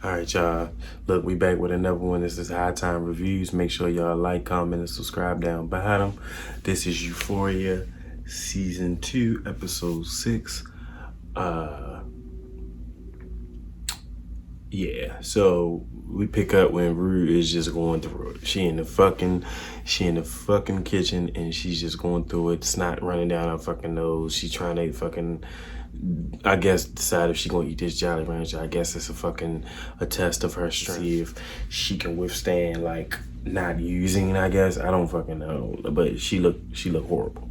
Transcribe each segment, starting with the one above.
All right, y'all. Look, we back with another one. This is High Time Reviews. Make sure y'all like, comment, and subscribe down bottom. This is Euphoria, Season 2, Episode 6. Yeah, so we pick up when Rue is just going through it. She in the fucking kitchen and she's just going through it. Snot running down her fucking nose. She trying to fucking, I guess, decide if she gonna eat this Jolly Rancher. I guess it's a test of her strength. See if she can withstand like not using. I guess I don't fucking know, but she look horrible.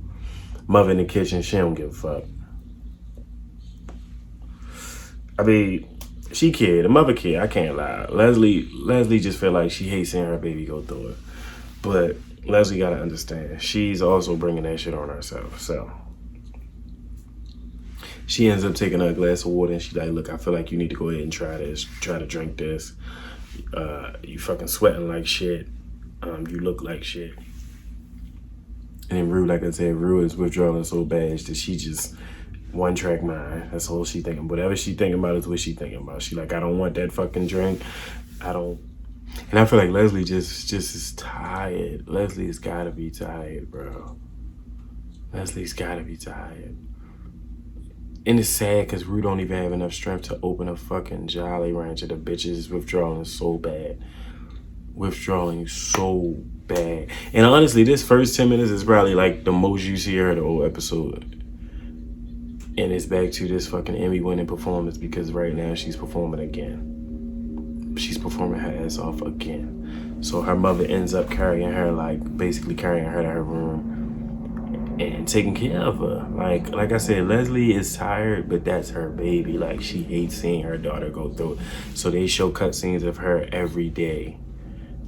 Mother in the kitchen, she don't give a fuck. I mean, she cared. The mother cared. I can't lie. Leslie just felt like she hates seeing her baby go through it. But Leslie gotta understand, she's also bringing that shit on herself. So she ends up taking her a glass of water and she's like, look, I feel like you need to go ahead and try this. Try to drink this. You fucking sweating like shit. You look like shit. And then Rue, like I said, Rue is withdrawing so bad that she just one track mind. That's all she thinking. Whatever she thinking about is what she thinking about. She like, I don't want that fucking drink. I don't. And I feel like Leslie just is tired. Leslie's gotta be tired, bro. Leslie's gotta be tired. And it's sad because Rue don't even have enough strength to open a fucking Jolly Rancher. The bitch is withdrawing so bad. Withdrawing so bad. And honestly, this first 10 minutes is probably like the most you see her in the whole episode. And it's back to this fucking Emmy-winning performance because right now she's performing again. She's performing her ass off again. So her mother ends up carrying her, like basically carrying her to her room and taking care of her. Like I said, Leslie is tired, but that's her baby. Like she hates seeing her daughter go through it. So they show cutscenes of her every day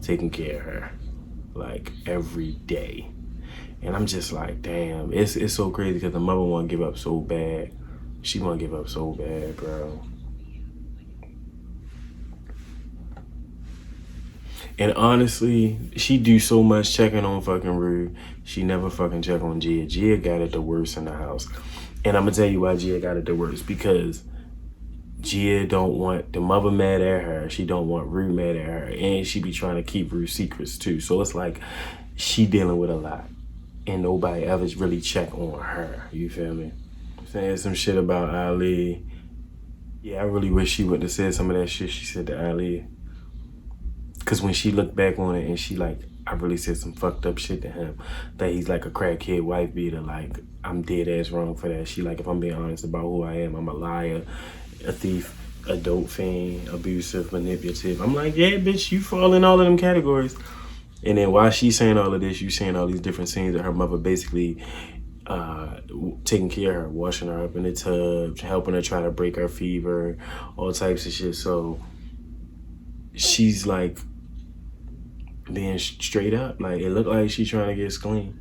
taking care of her, like every day. And I'm just like, damn, it's so crazy because the mother want to give up so bad. She want to give up so bad, bro. And honestly, she do so much checking on fucking Rue. She never fucking check on Gia. Gia got it the worst in the house. And I'm going to tell you why Gia got it the worst. Because Gia don't want the mother mad at her. She don't want Rue mad at her. And she be trying to keep Rue secrets too. So it's like she dealing with a lot. And nobody ever really check on her. You feel me? Saying some shit about Ali. Yeah, I really wish she would have said some of that shit she said to Ali. Because when she looked back on it and she like, I really said some fucked up shit to him. That he's like a crackhead wife beater. Like, I'm dead ass wrong for that. She like, if I'm being honest about who I am, I'm a liar, a thief, a dope fiend, abusive, manipulative. I'm like, yeah, bitch, you fall in all of them categories. And then while she's saying all of this, you seeing all these different scenes of her mother basically taking care of her, washing her up in the tub, helping her try to break her fever, all types of shit. So she's like being straight up. Like it looked like she's trying to get clean.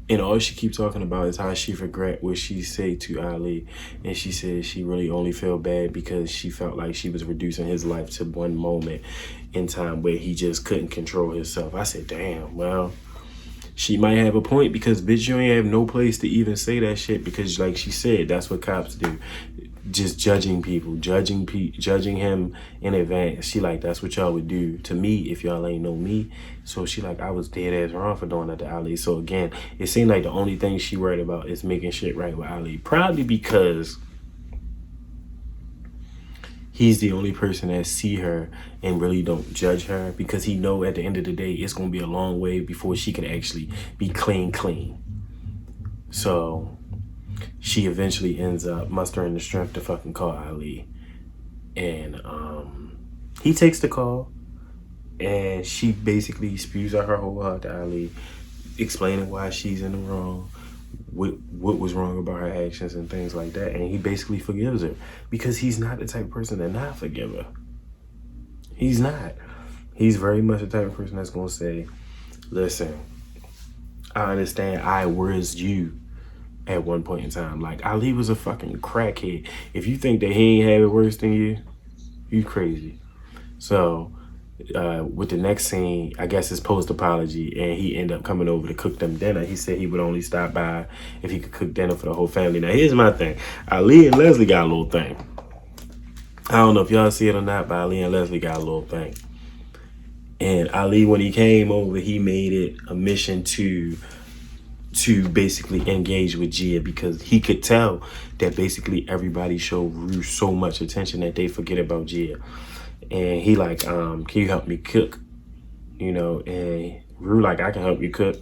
And all she keeps talking about is how she regret what she said to Ali. And she said she really only felt bad because she felt like she was reducing his life to one moment in time where he just couldn't control himself. I said, damn, well, she might have a point because, bitch, you ain't have no place to even say that shit because, like she said, that's what cops do. Just judging people, judging him in advance. She like, that's what y'all would do to me if y'all ain't know me. So she like, I was dead ass wrong for doing that to Ali. So again, it seemed like the only thing she worried about is making shit right with Ali. Probably because he's the only person that see her and really don't judge her because he know at the end of the day, it's going to be a long way before she can actually be clean. So she eventually ends up mustering the strength to fucking call Ali. And he takes the call and she basically spews out her whole heart to Ali, explaining why she's in the wrong, what was wrong about her actions and things like that. And he basically forgives her because he's not the type of person to not forgive her. He's not. He's very much the type of person that's going to say, listen, I understand I was you at one point in time. Like, Ali was a fucking crackhead. If you think that he ain't have it worse than you crazy. So with the next scene, I guess it's post-apology, and he ended up coming over to cook them dinner. He said he would only stop by if he could cook dinner for the whole family. Now, here's my thing. Ali and Leslie got a little thing. I don't know if y'all see it or not, but Ali and Leslie got a little thing. And Ali, when he came over, he made it a mission to basically engage with Gia because he could tell that basically everybody showed Rue so much attention that they forget about Gia. And he like, can you help me cook? You know, and Rue like, I can help you cook.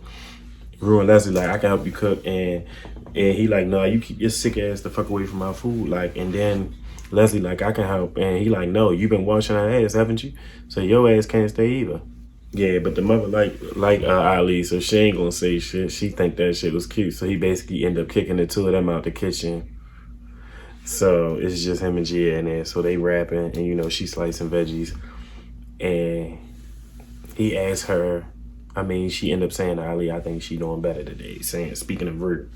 Rue and Leslie like, I can help you cook. And he like, no, you keep your sick ass the fuck away from my food. Like, and then Leslie like, I can help. And he like, no, you've been washing our ass, haven't you? So your ass can't stay either. Yeah, but the mother like Ali, so she ain't gonna say shit. She think that shit was cute. So he basically ended up kicking the two of them out the kitchen. So it's just him and Gia in there. So they rapping and, you know, she slicing veggies. And he asked her, I mean, she ended up saying to Ali, I think she doing better today. Speaking of Rue.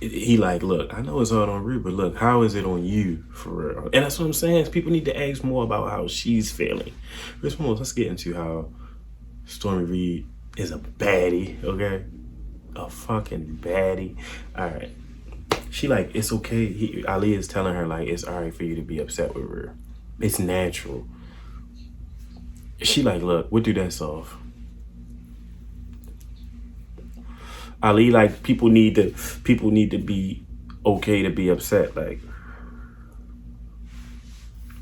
He like, look, I know it's hard on Rue, but look, how is it on you for real? And that's what I'm saying. People need to ask more about how she's feeling. First of all, let's get into how Stormy Reed is a baddie, okay? A fucking baddie. All right. She like, it's okay. Ali is telling her like, it's all right for you to be upset with Rue. It's natural. She like, look, we'll do that soft. Ali like, people need to be okay to be upset. Like,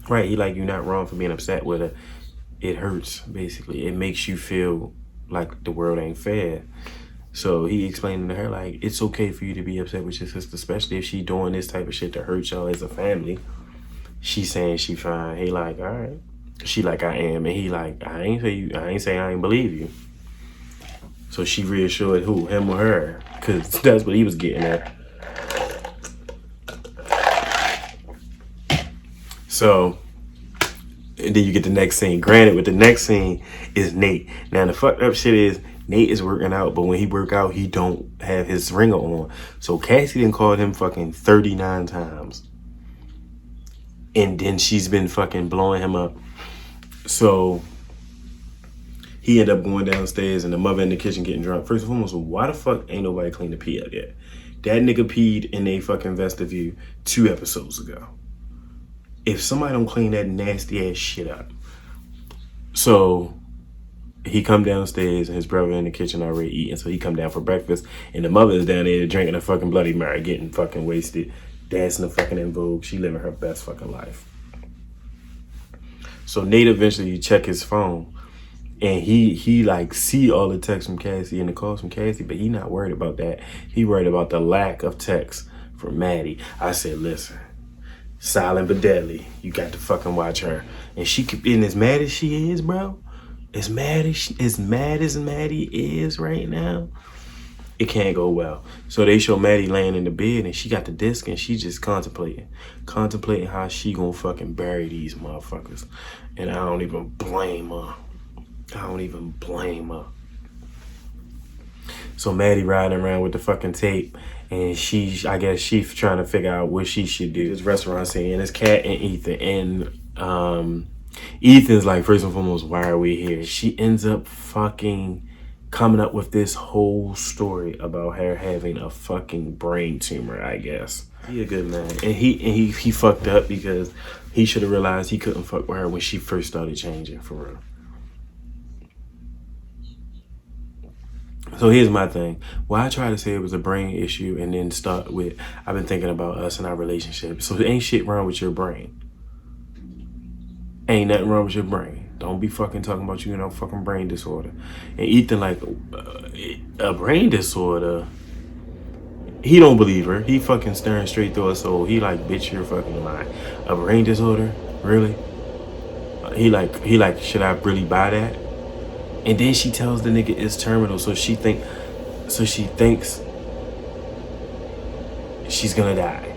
right? He like, you're not wrong for being upset with her. It hurts, basically. It makes you feel like the world ain't fair. So he explained to her like, it's okay for you to be upset with your sister, especially if she doing this type of shit to hurt y'all as a family. She saying she fine. He like, all right. She like, I am. And he like, I ain't say I ain't believe you. So she reassured who? Him or her? Because that's what he was getting at. So, and then you get the next scene. Granted, with the next scene is Nate. Now, the fucked up shit is Nate is working out, but when he work out, he don't have his ringer on. So Cassie done called him fucking 39 times. And then she's been fucking blowing him up. So he ended up going downstairs and the mother in the kitchen getting drunk. First and foremost, why the fuck ain't nobody cleaned the pee up yet? That nigga peed in a fucking vestibule 2 episodes ago. If somebody don't clean that nasty ass shit up. So he come downstairs and his brother in the kitchen already eating. So he come down for breakfast and the mother is down there drinking a fucking Bloody Mary, getting fucking wasted, dancing the fucking in Vogue. She living her best fucking life. So Nate eventually check his phone. And he like see all the texts from Cassie and the calls from Cassie, but he not worried about that. He worried about the lack of texts from Maddie. I said, listen, silent but deadly. You got to fucking watch her. And she could, and as mad as she is, bro, as mad as Maddie is right now, it can't go well. So they show Maddie laying in the bed and she got the disc and she just contemplating how she gonna fucking bury these motherfuckers. And I don't even blame her. So Maddie riding around with the fucking tape and I guess she's trying to figure out what she should do. This restaurant scene and it's Kat and Ethan. And Ethan's like, first and foremost, why are we here? She ends up fucking coming up with this whole story about her having a fucking brain tumor, I guess. He a good man. And he fucked up because he should have realized he couldn't fuck with her when she first started changing, for real. So here's my thing. Why I try to say it was a brain issue and then start with, I've been thinking about us and our relationship. So there ain't shit wrong with your brain. Ain't nothing wrong with your brain. Don't be fucking talking about you know fucking brain disorder. And Ethan like, a brain disorder? He don't believe her. He fucking staring straight through her soul. He like, bitch, you're fucking lying. A brain disorder? Really? He like, should I really buy that? And then she tells the nigga it's terminal, so she thinks she's gonna die.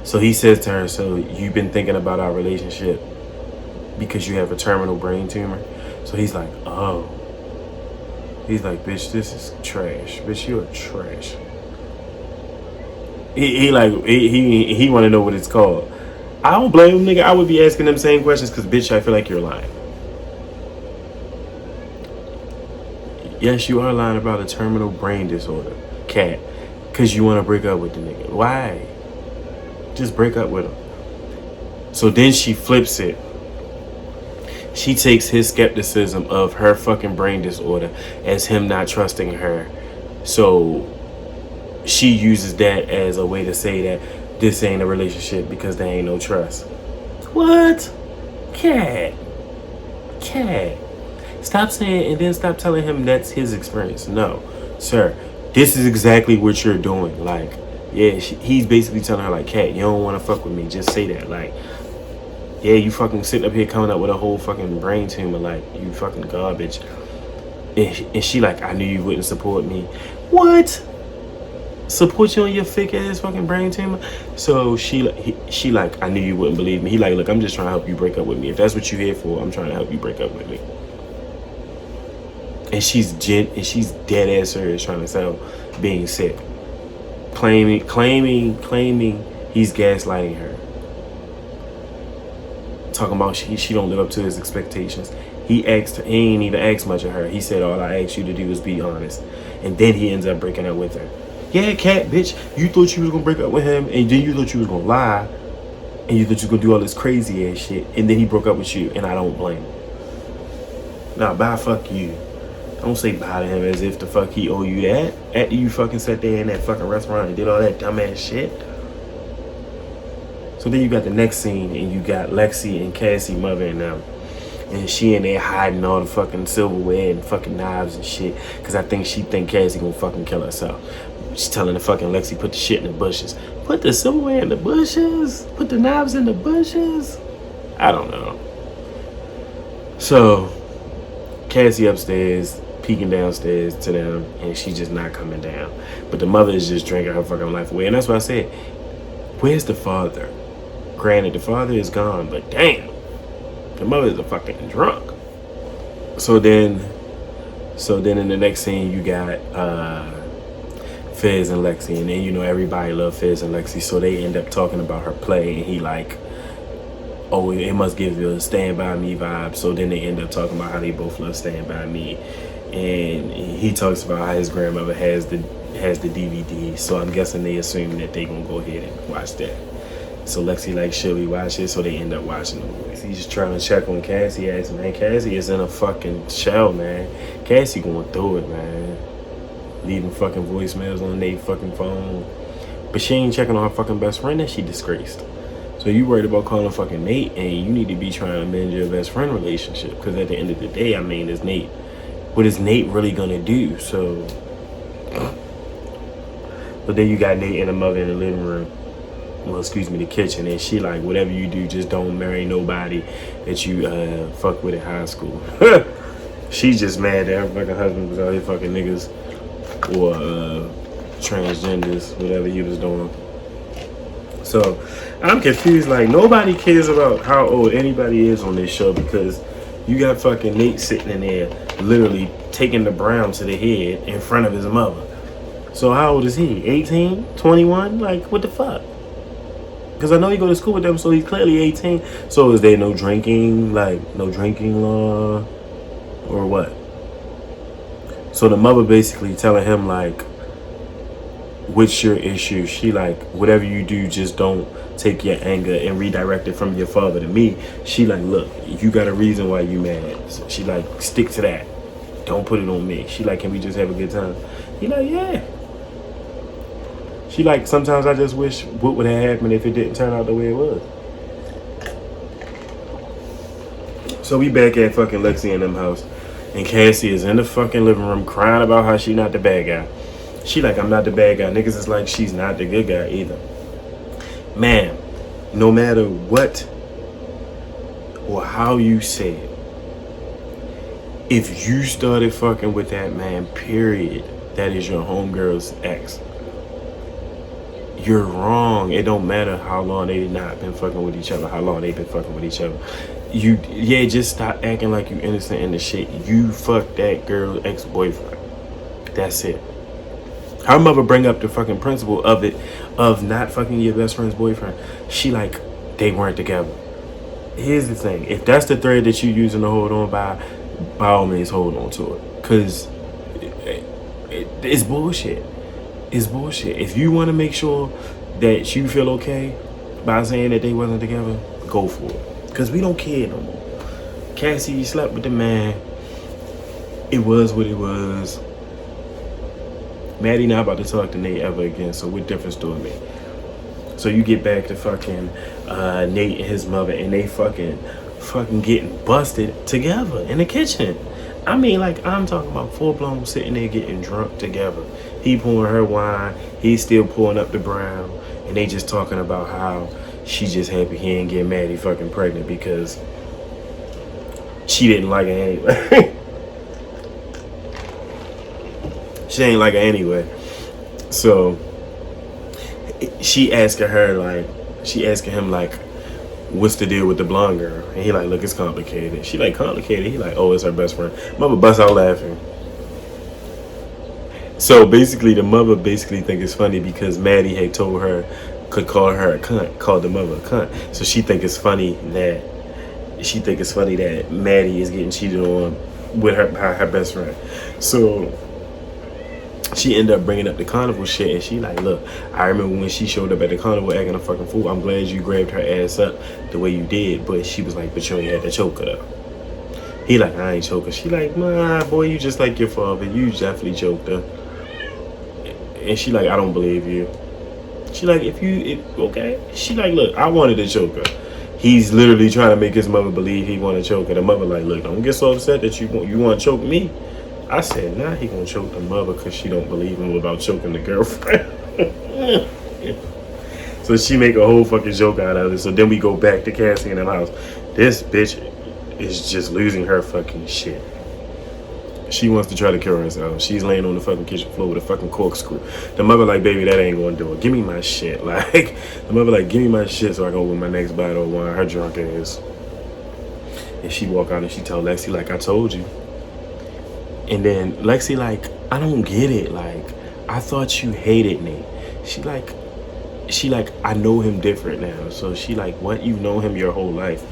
So he says to her, so you've been thinking about our relationship because you have a terminal brain tumor? So he's like, oh. He's like, bitch, this is trash. Bitch, you're trash. He want to know what it's called. I don't blame him, nigga. I would be asking them same questions because, bitch, I feel like you're lying. Yes, you are lying about a terminal brain disorder, Kat, because you want to break up with the nigga. Why? Just break up with him. So then she flips it. She takes his skepticism of her fucking brain disorder as him not trusting her. So she uses that as a way to say that this ain't a relationship because there ain't no trust. What? Cat. Stop saying and then stop telling him that's his experience. No, sir. This is exactly what you're doing. Like, yeah, he's basically telling her, like, Cat, you don't want to fuck with me. Just say that. Like, yeah, you fucking sitting up here coming up with a whole fucking brain tumor. Like, you fucking garbage. And she like, I knew you wouldn't support me. What? Support you on your fake ass fucking brain tumor? So she like, I knew you wouldn't believe me. He like, look, I'm just trying to help you break up with me. If that's what you're here for, I'm trying to help you break up with me. And she's dead ass serious trying to sell being sick. Claiming he's gaslighting her. Talking about she don't live up to his expectations. He ain't even asked much of her. He said, all I asked you to do is be honest. And then he ends up breaking up with her. Yeah, Cat, bitch, you thought you was gonna break up with him, and then you thought you was gonna lie, and you thought you was gonna do all this crazy ass shit, and then he broke up with you, and I don't blame him. Nah, bye, fuck you. Don't say bye to him as if the fuck he owe you that. After you fucking sat there in that fucking restaurant and did all that dumbass shit. So then you got the next scene, and you got Lexi and Cassie mother and them. And she in there hiding all the fucking silverware and fucking knives and shit. Because I think she think Cassie gonna fucking kill herself. She's telling the fucking Lexi, put the shit in the bushes. Put the silverware in the bushes? Put the knives in the bushes? I don't know. So, Cassie upstairs, peeking downstairs to them, and she's just not coming down. But the mother is just drinking her fucking life away. And that's why I said, where's the father? Granted, the father is gone, but damn, the mother is a fucking drunk. So then in the next scene, you got Fizz and Lexi, and then you know everybody love Fizz and Lexi, so they end up talking about her play, and he like, oh, it must give you a Stand By Me vibe. So then they end up talking about how they both love Stand By Me, and he talks about how his grandmother has the DVD. So I'm guessing they assume that they gonna go ahead and watch that. So Lexi like, should we watch it? So they end up watching the movies. He's just trying to check on Cassie. Asks, man, Cassie is in a fucking shell, man. Cassie going through it, man. Leaving fucking voicemails on their fucking phone. But she ain't checking on her fucking best friend that she disgraced. So you worried about calling fucking Nate, and you need to be trying to mend your best friend relationship. Because at the end of the day, I mean, it's Nate. What is Nate really gonna do? So, but then you got Nate and the mother in the living room. Well, excuse me, the kitchen, and she like, whatever you do, just don't marry nobody that you fuck with in high school. She's just mad that her fucking husband was out here fucking niggas or transgenders, whatever he was doing. So I'm confused. Like, nobody cares about how old anybody is on this show, because you got fucking Nate sitting in there literally taking the brown to the head in front of his mother. So how old is he? 18? 21? Like, what the fuck? Because I know he go to school with them, so he's clearly 18. So is there no drinking, like, no drinking law? Or what? So the mother basically telling him, like, what's your issue? She like, whatever you do, just don't take your anger and redirect it from your father to me. She like, look, you got a reason why you mad. So she like, stick to that. Don't put it on me. She like, can we just have a good time? He like, yeah. She like, sometimes I just wish what would have happened if it didn't turn out the way it was. So we back at fucking Lexi and them house, and Cassie is in the fucking living room crying about how she not the bad guy. She like, I'm not the bad guy. Niggas is like, she's not the good guy either. Man, no matter what or how you say it, if you started fucking with that man, period, that is your homegirl's ex, you're wrong. It don't matter how long they not been fucking with each other, how long they been fucking with each other. Just stop acting like you innocent in the shit. You fucked that girl's ex-boyfriend. That's it. Her mother bring up the fucking principle of it, of not fucking your best friend's boyfriend. She like, they weren't together. Here's the thing. If that's the thread that you using to hold on by all means, hold on to it. Because it's bullshit. It's bullshit. If you want to make sure that you feel okay by saying that they wasn't together, Go for it. Because we don't care no more. Cassie slept with the man. It was what it was. Maddie not about to talk to Nate ever again, so what difference do it make? So you get back to fucking Nate and his mother, and they fucking getting busted together in the kitchen. I mean, like, I'm talking about full-blown sitting there getting drunk together. He pouring her wine, he's still pouring up the brown, and they just talking about how she just happy he ain't get Maddie fucking pregnant because she didn't like her anyway. She ain't like her anyway. So she asking him like, what's the deal with the blonde girl? And he like, look, it's complicated. She like, complicated? He like, oh, it's her best friend. Mother bust out laughing. So basically the mother think it's funny because Maddie had told her, could call her a cunt, called the mother a cunt. So she think it's funny that Maddie is getting cheated on with her best friend. So she ended up bringing up the carnival shit, and she like, look, I remember when she showed up at the carnival acting a fucking fool. I'm glad you grabbed her ass up the way you did, but she was like, but you ain't had to choke her though. He like, I ain't choke her. She like, nah, boy, you just like your father. You definitely choked her. And she like, I don't believe you. She like, okay. She like, look, I wanted to choke her. He's literally trying to make his mother believe he want to choke her. The mother like, look, don't get so upset that you want to choke me. I said, nah, he gonna choke the mother because she don't believe him about choking the girlfriend. So she make a whole fucking joke out of it. So then we go back to Cassie in the house. This bitch is just losing her fucking shit. She wants to try to kill herself. She's laying on the fucking kitchen floor with a fucking corkscrew. The mother like, baby, that ain't gonna do it. Give me my shit. Like, the mother like, give me my shit so I can open my next bottle of wine. Her drunk ass. And she walk out and she tell Lexi like, I told you. And then Lexi like, I don't get it. Like, I thought you hated me. She like, I know him different now. So she like, what? You know him your whole life.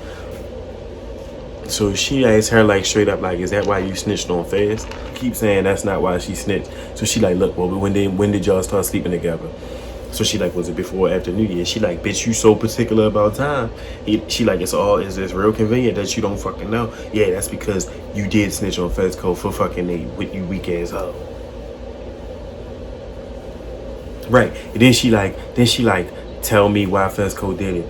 So she asked her like straight up like, is that why you snitched on Fez? Keep saying that's not why she snitched. So she like, look, well, when did y'all start sleeping together? So she like, was it before or after New Year? She like, bitch, you so particular about time. She like, it's real convenient that you don't fucking know. Yeah, that's because you did snitch on Fezco for fucking Nate with you weak ass hoe. Right. And then she like, tell me why Fezco did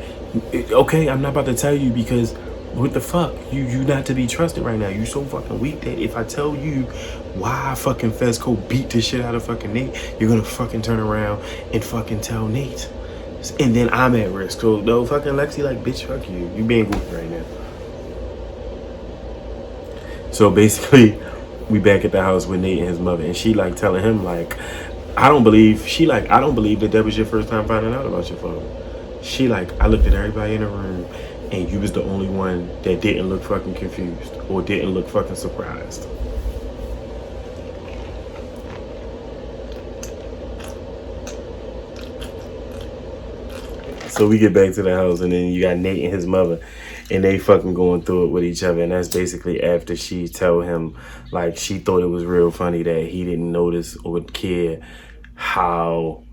it. Okay, I'm not about to tell you because what the fuck? You not to be trusted right now. You so fucking weak that if I tell you why fucking Fezco beat the shit out of fucking Nate, you're gonna fucking turn around and fucking tell Nate. And then I'm at risk. So no, fucking Lexi like, bitch, fuck you. You being goofy right now. So basically, we back at the house with Nate and his mother, and she like telling him like, I don't believe that was your first time finding out about your father. She like, I looked at everybody in the room and you was the only one that didn't look fucking confused or didn't look fucking surprised. So we get back to the house, and then you got Nate and his mother, and they fucking going through it with each other. And that's basically after she told him, like, she thought it was real funny that he didn't notice or would care how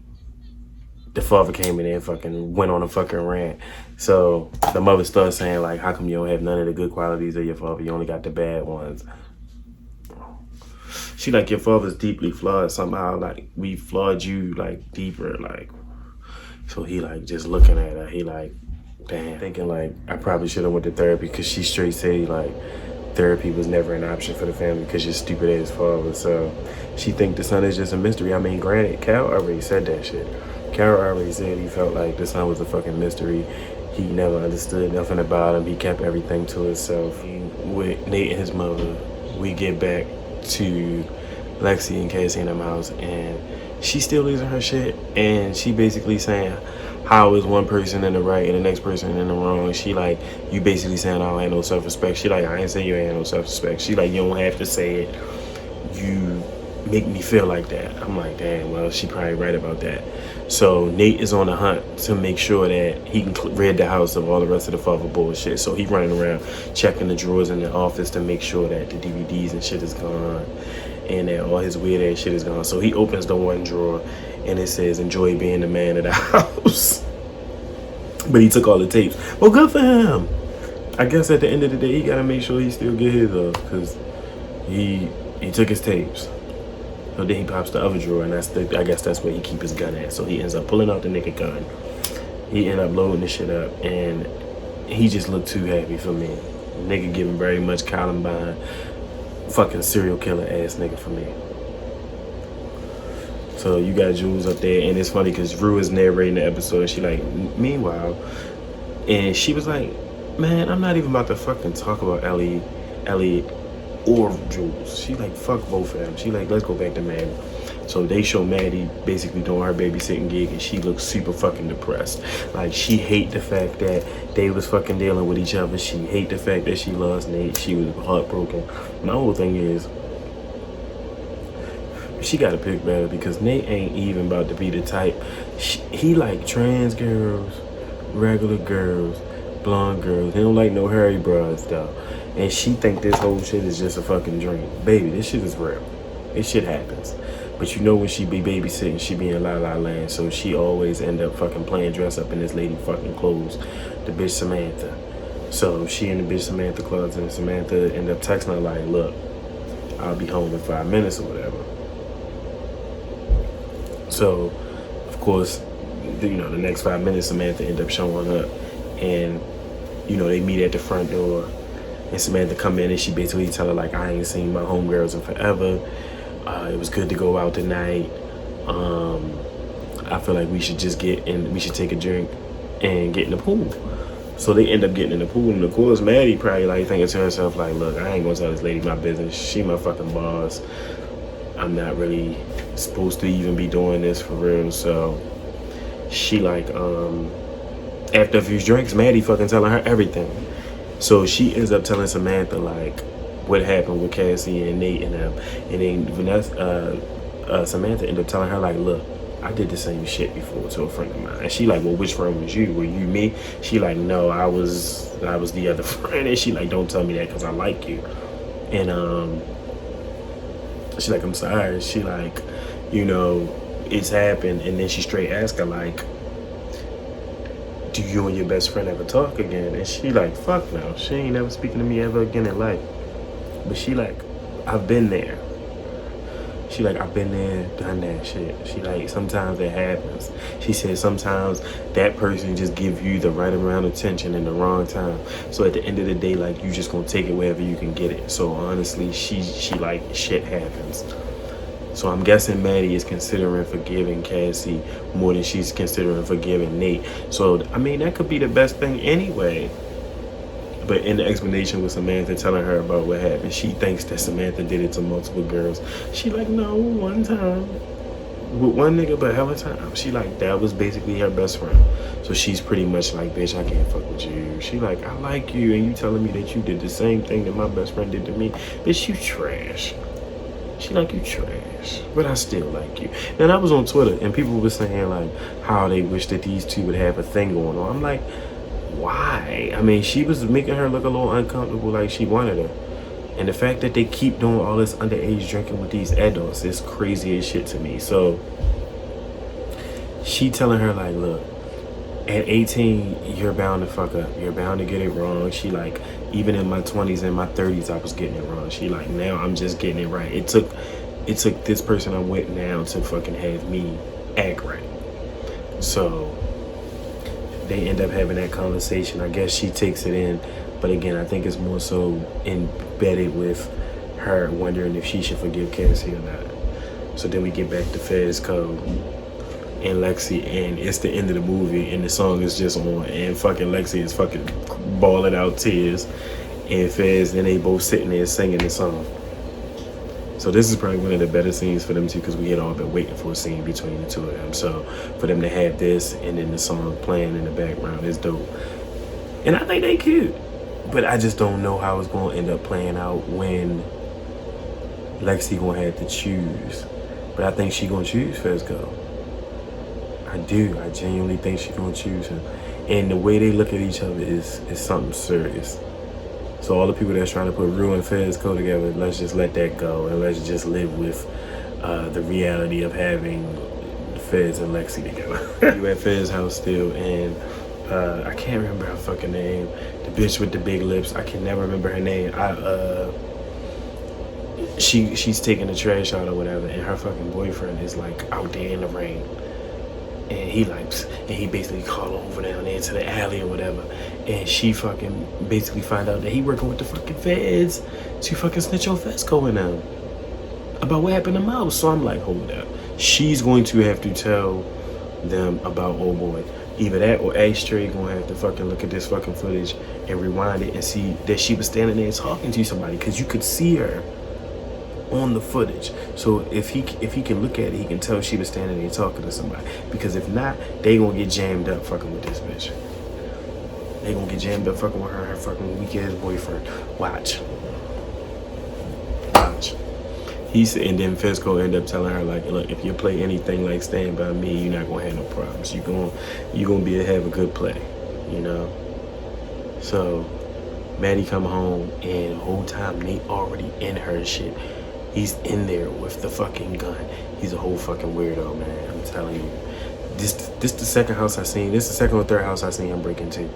the father came in there and fucking went on a fucking rant. So the mother starts saying, like, how come you don't have none of the good qualities of your father? You only got the bad ones. She like, your father's deeply flawed somehow. Like, we flawed you, like, deeper, like. So he like just looking at her, he like, damn, thinking like, I probably should have went to therapy, because she straight say like therapy was never an option for the family because you're stupid ass father. So she think the son is just a mystery. I mean, granted, Cal already said that shit. Cal already said he felt like the son was a fucking mystery. He never understood nothing about him. He kept everything to himself. With Nate and his mother, we get back to Lexi and Cassie in them house, and she's still losing her shit, and she basically saying, how is one person in the right and the next person in the wrong? She like, you basically saying I don't have no self-respect. She like, I ain't saying you ain't no self-respect. She like, you don't have to say it. You make me feel like that. I'm like, damn, well, she probably right about that. So Nate is on the hunt to make sure that he can rid the house of all the rest of the father bullshit. So he running around checking the drawers in the office to make sure that the DVDs and shit is gone, and that all his weird ass shit is gone. So he opens the one drawer and it says, enjoy being the man of the house. But he took all the tapes. Well, good for him. I guess at the end of the day, he gotta make sure he still get his off, because he took his tapes. So then he pops the other drawer, and I guess that's where he keep his gun at. So he ends up pulling out the nigga gun. He end up loading the shit up, and he just looked too happy for me. Nigga giving very much Columbine, fucking serial killer ass nigga for me. So you got Jules up there, and it's funny because Rue is narrating the episode, and she like, meanwhile, and she was like, man, I'm not even about to fucking talk about Ellie or Jules. She like, fuck both of them. She like, let's go back to Maddie. So they show Maddie basically doing her babysitting gig, and she looks super fucking depressed. Like, she hate the fact that they was fucking dealing with each other. She hate the fact that she lost Nate. She was heartbroken. My whole thing is, she gotta pick better, because Nate ain't even about to be the type. He like trans girls, regular girls, blonde girls. He don't like no hairy broads though. And she think this whole shit is just a fucking dream. Baby, this shit is real. This shit happens. But you know, when she be babysitting, she be in La La Land. So she always end up fucking playing dress up in this lady fucking clothes. The bitch Samantha. So she in the bitch Samantha clothes, and Samantha end up texting her like, look, I'll be home in 5 minutes or whatever. So, of course, the next 5 minutes, Samantha end up showing up, and they meet at the front door, and Samantha come in, and she basically tell her like, I ain't seen my homegirls in forever. It was good to go out tonight. I feel like we should just we should take a drink and get in the pool. So they end up getting in the pool, and of course Maddie probably like thinking to herself like, look, I ain't gonna tell this lady my business. She my fucking boss. I'm not really supposed to even be doing this for real. So she like, after a few drinks, Maddie fucking telling her everything. So she ends up telling Samantha like what happened with Cassie and Nate and them. And then Vanessa, Samantha ended up telling her like, look, I did the same shit before to a friend of mine. And she like, well, which friend was you? Were you me? She like, no, I was the other friend. And she like, don't tell me that because I like you. And she like, I'm sorry. She like, it's happened. And then she straight asked her like, do you and your best friend ever talk again? And she like, fuck no. She ain't never speaking to me ever again in life. But she like, I've been there. She like, I've been there, done that shit. She like, sometimes it happens. She said sometimes that person just give you the right amount of attention in the wrong time. So at the end of the day, like, you just gonna take it wherever you can get it. So honestly, she like, shit happens. So I'm guessing Maddie is considering forgiving Cassie more than she's considering forgiving Nate. So, I mean, that could be the best thing anyway. But in the explanation with Samantha telling her about what happened, she thinks that Samantha did it to multiple girls. She like, no, one time. With one nigga, but hella time. She like, that was basically her best friend. So she's pretty much like, bitch, I can't fuck with you. She like, I like you, and you telling me that you did the same thing that my best friend did to me. Bitch, you trash. She like, you trash, but I still like you. And I was on Twitter, and people were saying like how they wish that these two would have a thing going on. I'm like, why? I mean, she was making her look a little uncomfortable, like she wanted her. And the fact that they keep doing all this underage drinking with these adults is crazy as shit to me. So she telling her like, look, at 18, you're bound to fuck up. You're bound to get it wrong. She like, even in my 20s and my 30s, I was getting it wrong. She like, now I'm just getting it right. It took this person I'm with now to fucking have me act right. So they end up having that conversation. I guess she takes it in. But again, I think it's more so embedded with her wondering if she should forgive Cassie or not. So then we get back to Fez Code and Lexi, and it's the end of the movie, and the song is just on, and fucking Lexi is fucking bawling out tears, and Fez, and they both sitting there singing the song. So this is probably one of the better scenes for them too, because we had all been waiting for a scene between the two of them. So for them to have this and then the song playing in the background is dope. And I think they cute, but I just don't know how it's going to end up playing out when Lexi going to have to choose. But I think she going to choose Fezco. I do. I genuinely think she going to choose him. And the way they look at each other is something serious. So all the people that's trying to put Rue and Fezco together, let's just let that go. And let's just live with the reality of having Fez and Lexi together. You at Fez house still, and I can't remember her fucking name. The bitch with the big lips. I can never remember her name. She's taking the trash out or whatever, and her fucking boyfriend is like out there in the rain. And he basically called over down there to the alley or whatever. And she fucking basically find out that he working with the fucking feds to fucking snitch on Fesco and them about what happened to Mouse. So I'm like, hold up. She's going to have to tell them about old boy. Either that or Ashtray gonna have to fucking look at this fucking footage and rewind it and see that she was standing there talking to somebody, because you could see her on the footage. So if he can look at it, he can tell she was standing there talking to somebody. Because if not, they gonna get jammed up fucking with this bitch. They gonna get jammed up fucking with her fucking weak ass boyfriend. Watch. And then Fesco end up telling her, like, look, if you play anything like Stand By Me, you're not gonna have no problems. You're gonna have a good play, you know. So Maddie come home, and the whole time Nate already in her shit. He's in there with the fucking gun. He's a whole fucking weirdo, man. I'm telling you. This the second house I seen. This the second or third house I seen him break into.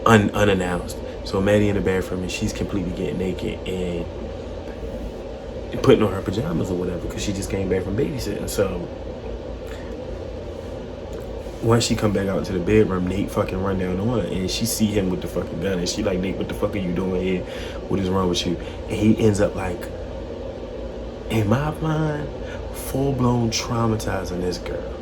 Unannounced. So Maddie in the bathroom, and she's completely getting naked and putting on her pajamas or whatever, because she just came back from babysitting. So once she come back out to the bedroom, Nate fucking run down on her, and she see him with the fucking gun, and she like, Nate, what the fuck are you doing here? What is wrong with you? And he ends up like, in my mind, full-blown traumatizing this girl.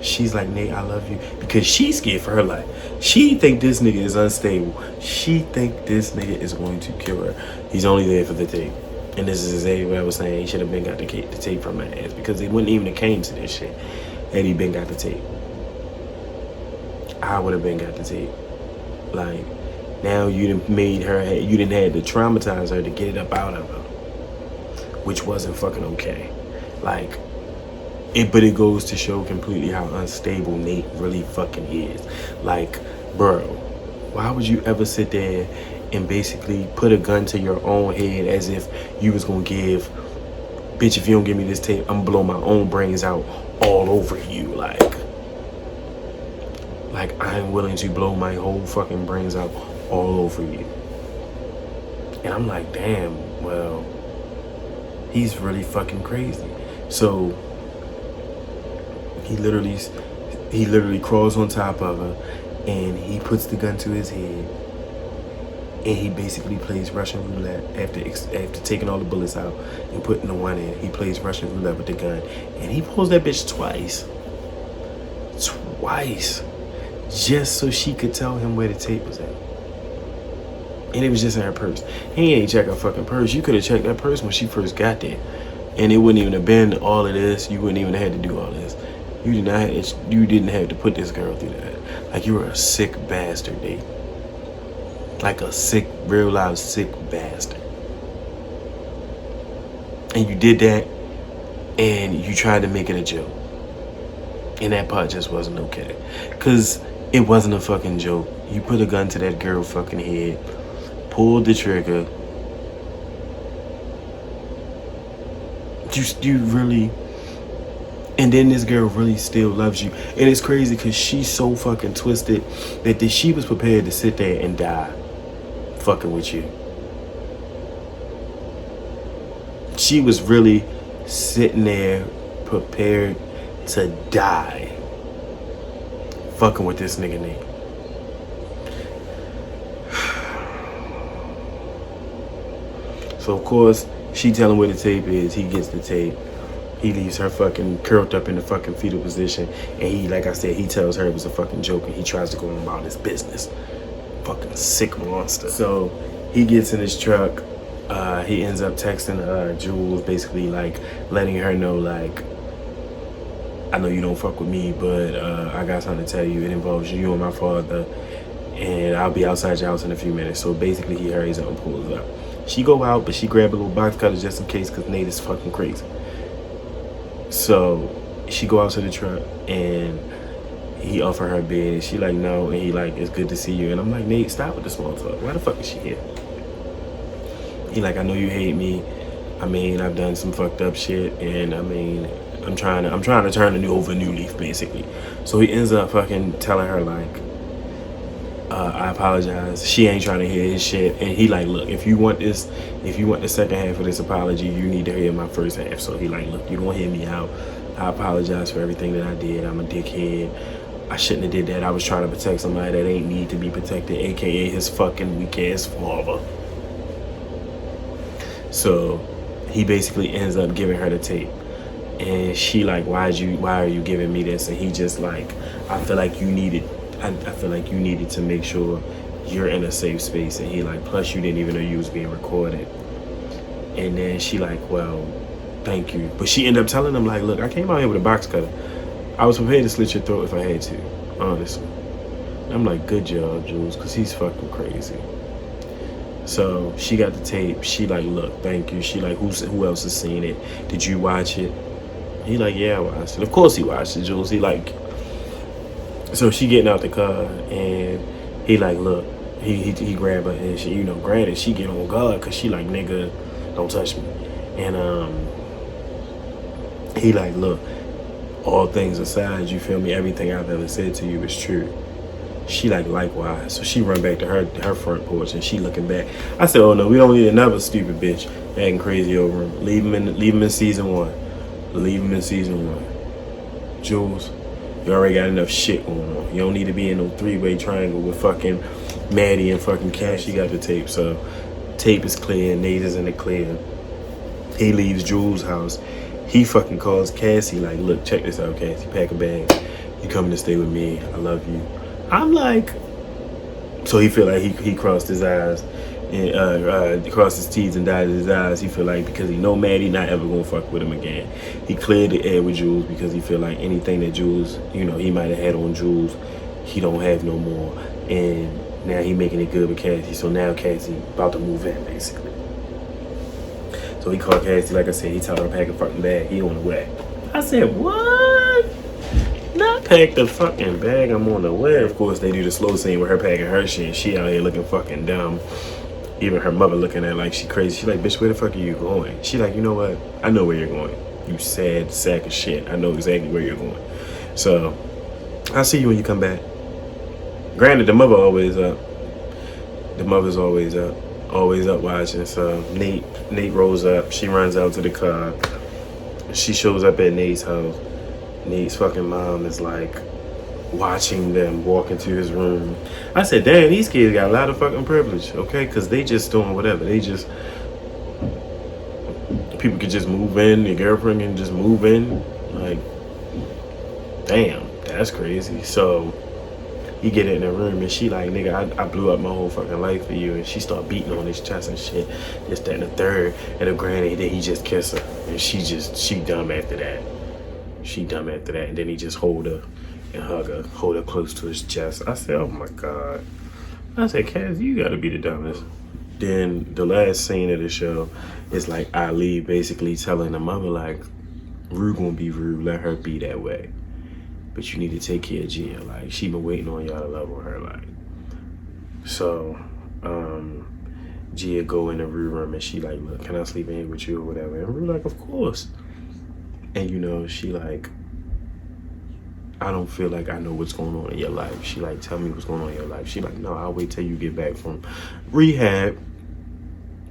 She's like, Nate, I love you, because she's scared for her life. She think this nigga is unstable. She think this nigga is going to kill her. He's only there for the tape. And this is exactly what I was saying. He should have been got the tape from my ass, because it wouldn't even have came to this shit had he been got the tape. I would have been got the tape. Like, now you didn't have to traumatize her to get it up out of her, which wasn't fucking okay. Like, but it goes to show completely how unstable Nate really fucking is. Like, bro, why would you ever sit there and basically put a gun to your own head as if you was gonna give, bitch, if you don't give me this tape, I'm gonna blow my own brains out all over you. Like I'm willing to blow my whole fucking brains out all over you. And I'm like, damn, well, he's really fucking crazy. So he literally crawls on top of her, and he puts the gun to his head, and he basically plays Russian roulette after taking all the bullets out and putting the one in. He plays Russian roulette with the gun, and he pulls that bitch twice, just so she could tell him where the tape was at. And it was just in her purse. He ain't check her fucking purse. You could have checked that purse when she first got there, and it wouldn't even have been all of this. You wouldn't even have had to do all this. You didn't have to put this girl through that. Like, you were a sick bastard, Nate. Like a sick, real loud sick bastard. And you did that, and you tried to make it a joke. And that part just wasn't okay. Because it wasn't a fucking joke. You put a gun to that girl fucking head, pulled the trigger. You really... And then this girl really still loves you. And it's crazy because she's so fucking twisted that she was prepared to sit there and die fucking with you. She was really sitting there prepared to die fucking with this nigga Nate. So of course she tell him where the tape is. He gets the tape. He leaves her fucking curled up in the fucking fetal position, and he, like I said, he tells her it was a fucking joke, and he tries to go on about his business. Fucking sick monster. So he gets in his truck. He ends up texting Jules, basically like letting her know, like, I know you don't fuck with me, but I got something to tell you. It involves you and my father, and I'll be outside your house in a few minutes. So basically he hurries up and pulls up. She go out, but she grab a little box cutter just in case, because Nate is fucking crazy. So she go out to the truck, and he offer her bed, and she like, no, and he like, it's good to see you. And I'm like, Nate, stop with the small talk. Why the fuck is she here? He like, I know you hate me. I mean, I've done some fucked up shit, and I mean, I'm trying to turn a new leaf, basically. So he ends up fucking telling her like, I apologize. She ain't trying to hear his shit, and he like, look, if you want the second half of this apology, you need to hear my first half. So he like, look, you don't hear me out. I apologize for everything that I did. I'm a dickhead. I shouldn't have did that. I was trying to protect somebody that ain't need to be protected, aka his fucking weak ass father. So he basically ends up giving her the tape, and she like, why are you giving me this? And he just like, I feel like you needed to make sure you're in a safe space. And he like, plus you didn't even know you was being recorded. And then she like, well, thank you. But she ended up telling him like, look, I came out here with a box cutter. I was prepared to slit your throat if I had to, honestly. And I'm like, good job, Jules, because he's fucking crazy. So she got the tape. She like, look, thank you. She like, who else has seen it? Did you watch it? He like, yeah, I watched it. Of course he watched it, Jules. He like, so she getting out the car, and he like, look, he grabbed her, and she, you know, granted, she get on guard because she like, nigga, don't touch me. And he like, look, all things aside, you feel me, everything I've ever said to you is true. She like, likewise. So she run back to her front porch, and she looking back. I said, oh no, we don't need another stupid bitch acting crazy over him. Leave him in season 1. Leave him in season 1. Jules, you already got enough shit going on. You don't need to be in no 3-way triangle with fucking Maddie and fucking Cash. She got the tape. So tape is clear. Nate is in the clear. He leaves Jules' house. He fucking calls Cassie like, look, check this out, Cassie. Pack a bag. You coming to stay with me. I love you. I'm like, so he feel like he crossed his eyes and crossed his T's and dotted his eyes. He feel like because he know Maddie not ever gonna fuck with him again. He cleared the air with Jules because he feel like anything that Jules, you know, he might have had on Jules, he don't have no more. And now he making it good with Cassie. So now Cassie about to move in, basically. So he called Cassie, like I said, he told her to pack a fucking bag. He on the way. I said, what? Not pack the fucking bag, I'm on the way. Of course, they do the slow scene with her packing her shit. She out here looking fucking dumb. Even her mother looking at her like she crazy. She like, bitch, where the fuck are you going? She like, you know what? I know where you're going. You sad sack of shit. I know exactly where you're going. So, I'll see you when you come back. Granted, the mother always up. The mother's always up. Always up watching. So, Nate rolls up. She runs out to the car. She shows up at Nate's house. Nate's fucking mom is like watching them walk into his room. I said, damn, these kids got a lot of fucking privilege, okay? Because they just doing whatever. They just, people could just move in, their girlfriend can just move in. Like, damn, that's crazy. So he get in the room and she like, nigga, I blew up my whole fucking life for you. And she start beating on his chest and shit. This, that, and the third. And the granny, then he just kiss her. And she dumb after that. And then he just hold her and hold her close to his chest. I said, oh my God. I said, Cass, you gotta be the dumbest. Then the last scene of the show is like Ali basically telling the mother like, Rue gonna be Rue, let her be that way. But you need to take care of Gia. Like, she been waiting on y'all to love on her. Like, so, Gia go in the Rue room and she like, look, can I sleep in here with you or whatever? And Rue like, of course. And you know, she like, I don't feel like I know what's going on in your life. She like, tell me what's going on in your life. She like, no, I'll wait till you get back from rehab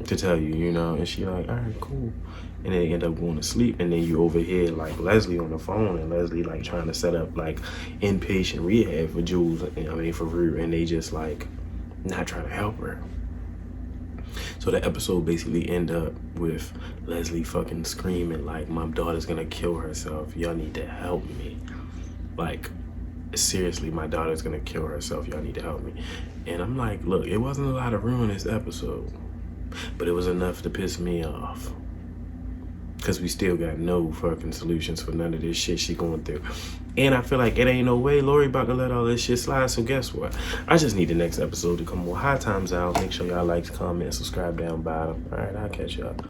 to tell you, you know. And she like, all right, cool. And then they end up going to sleep. And then you overhear like Leslie on the phone, and Leslie like trying to set up like inpatient rehab for Jules, for Rue. And they just like not trying to help her. So the episode basically end up with Leslie fucking screaming like, my daughter's gonna kill herself. Y'all need to help me. Like, seriously, my daughter's gonna kill herself. Y'all need to help me. And I'm like, look, it wasn't a lot of room in this episode, but it was enough to piss me off. Because we still got no fucking solutions for none of this shit she going through. And I feel like it ain't no way Lori about to let all this shit slide. So guess what? I just need the next episode to come on. HighTimez out. Make sure y'all like, comment, subscribe down bottom. All right, I'll catch y'all.